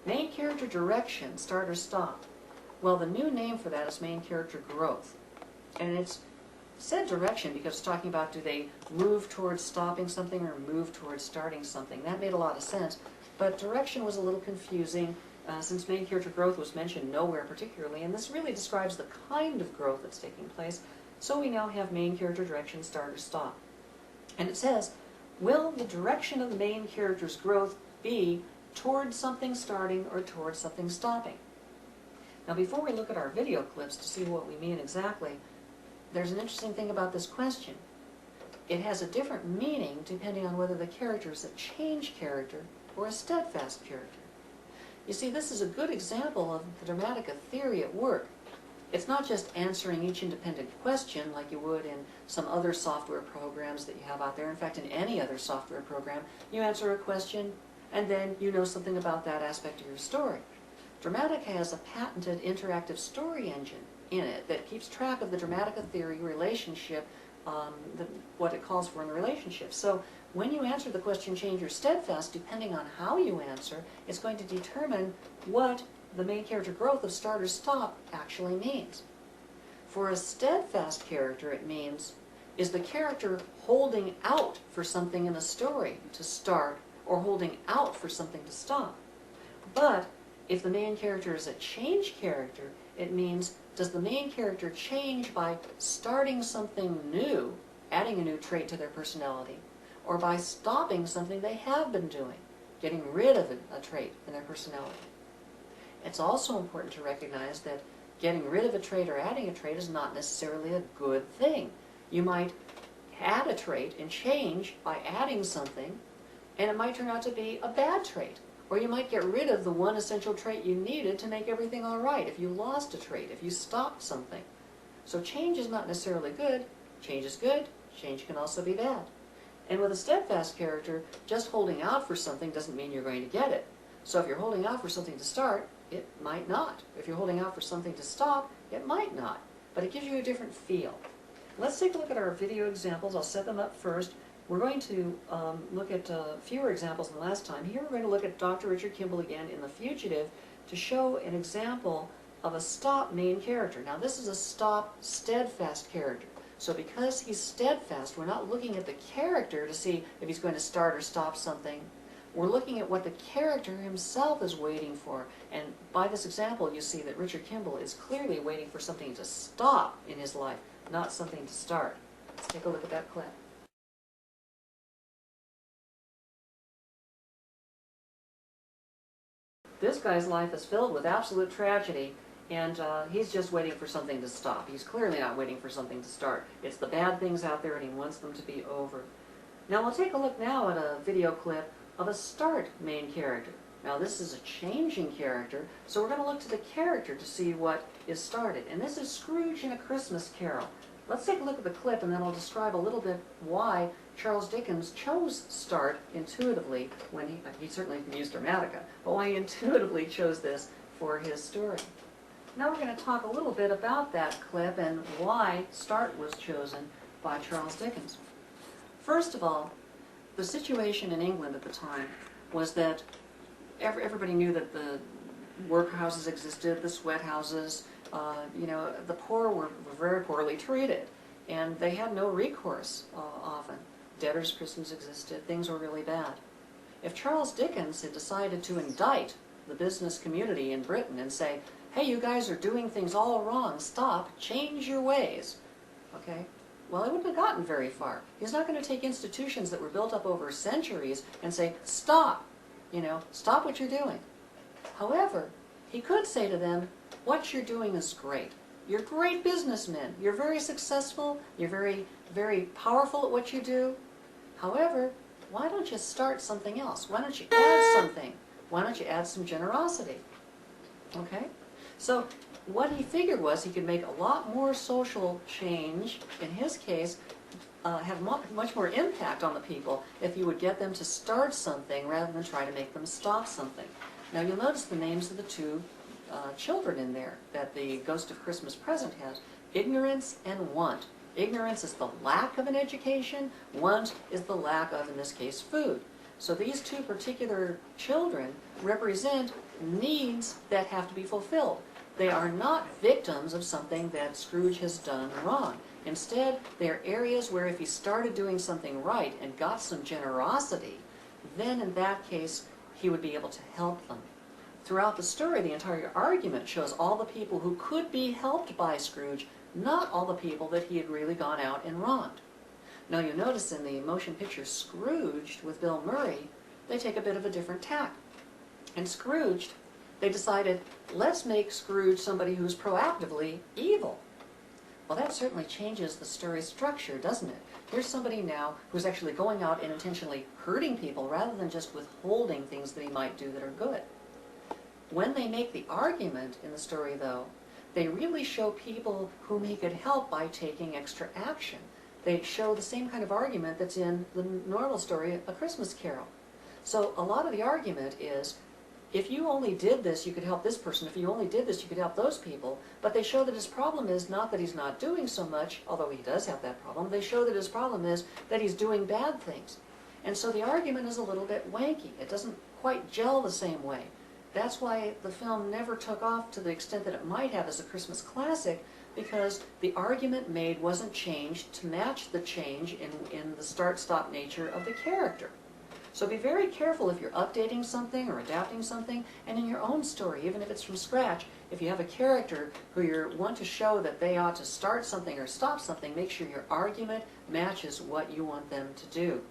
Main character direction, start or stop. Well, the new name for that is main character growth. And it's said direction because it's talking about do they move towards stopping something or move towards starting something. That made a lot of sense. But direction was a little confusing since main character growth was mentioned nowhere particularly, and this really describes the kind of growth that's taking place. So we now have main character direction, start or stop. And it says, will the direction of the main character's growth be towards something starting or towards something stopping? Now before we look at our video clips to see what we mean exactly, there's an interesting thing about this question. It has a different meaning depending on whether the character is a change character or a steadfast character. You see, this is a good example of the Dramatica theory at work. It's not just answering each independent question like you would in some other software programs that you have out there. In fact, in any other software program, you answer a question and then you know something about that aspect of your story. Dramatica has a patented interactive story engine in it that keeps track of the Dramatica theory relationship, what it calls for in the relationship. So when you answer the question change or steadfast, depending on how you answer, it's going to determine what the main character growth of start or stop actually means. For a steadfast character, it means, is the character holding out for something in the story to start or holding out for something to stop? But if the main character is a change character, it means, does the main character change by starting something new, adding a new trait to their personality, or by stopping something they have been doing, getting rid of a trait in their personality? It's also important to recognize that getting rid of a trait or adding a trait is not necessarily a good thing. You might add a trait and change by adding something, and it might turn out to be a bad trait. Or you might get rid of the one essential trait you needed to make everything all right if you lost a trait, if you stopped something. So change is not necessarily good. Change is good. Change can also be bad. And with a steadfast character, just holding out for something doesn't mean you're going to get it. So if you're holding out for something to start, it might not. If you're holding out for something to stop, it might not. But it gives you a different feel. Let's take a look at our video examples. I'll set them up first. We're going to look at fewer examples than last time. Here we're going to look at Dr. Richard Kimball again in The Fugitive to show an example of a stop main character. Now this is a stop steadfast character. So because he's steadfast, we're not looking at the character to see if he's going to start or stop something. We're looking at what the character himself is waiting for. And by this example, you see that Richard Kimball is clearly waiting for something to stop in his life, not something to start. Let's take a look at that clip. This guy's life is filled with absolute tragedy, and he's just waiting for something to stop. He's clearly not waiting for something to start. It's the bad things out there, and he wants them to be over. Now we'll take a look now at a video clip of a start main character. Now this is a changing character, so we're going to look to the character to see what is started. And this is Scrooge in A Christmas Carol. Let's take a look at the clip, and then I'll describe a little bit why Charles Dickens chose start intuitively when he certainly used Dramatica, but why he intuitively chose this for his story. Now we're going to talk a little bit about that clip and why start was chosen by Charles Dickens. First of all, the situation in England at the time was that everybody knew that the workhouses existed, the sweat houses, the poor were very poorly treated, and they had no recourse often. Debtors' prisons existed, things were really bad. If Charles Dickens had decided to indict the business community in Britain and say, hey, you guys are doing things all wrong, stop, change your ways, okay? Well, it wouldn't have gotten very far. He's not going to take institutions that were built up over centuries and say, stop, stop what you're doing. However, he could say to them, what you're doing is great. You're great businessmen. You're very successful. You're very, very powerful at what you do. However, why don't you start something else? Why don't you add something? Why don't you add some generosity? Okay? So what he figured was he could make a lot more social change, in his case, have much more impact on the people if you would get them to start something rather than try to make them stop something. Now you'll notice the names of the two children in there that the Ghost of Christmas Present has. Ignorance and want. Ignorance is the lack of an education. Want is the lack of, in this case, food. So these two particular children represent needs that have to be fulfilled. They are not victims of something that Scrooge has done wrong. Instead, they are areas where if he started doing something right and got some generosity, then in that case, he would be able to help them. Throughout the story, the entire argument shows all the people who could be helped by Scrooge, not all the people that he had really gone out and wronged. Now you notice in the motion picture Scrooged with Bill Murray, they take a bit of a different tack. In Scrooged, they decided, let's make Scrooge somebody who's proactively evil. Well, that certainly changes the story's structure, doesn't it? Here's somebody now who's actually going out and intentionally hurting people rather than just withholding things that he might do that are good. When they make the argument in the story, though, they really show people whom he could help by taking extra action. They show the same kind of argument that's in the normal story, A Christmas Carol. So a lot of the argument is, if you only did this, you could help this person. If you only did this, you could help those people. But they show that his problem is not that he's not doing so much, although he does have that problem. They show that his problem is that he's doing bad things. And so the argument is a little bit wanky. It doesn't quite gel the same way. That's why the film never took off to the extent that it might have as a Christmas classic, because the argument made wasn't changed to match the change in the start-stop nature of the character. So be very careful if you're updating something or adapting something, and in your own story, even if it's from scratch, if you have a character who you want to show that they ought to start something or stop something, make sure your argument matches what you want them to do.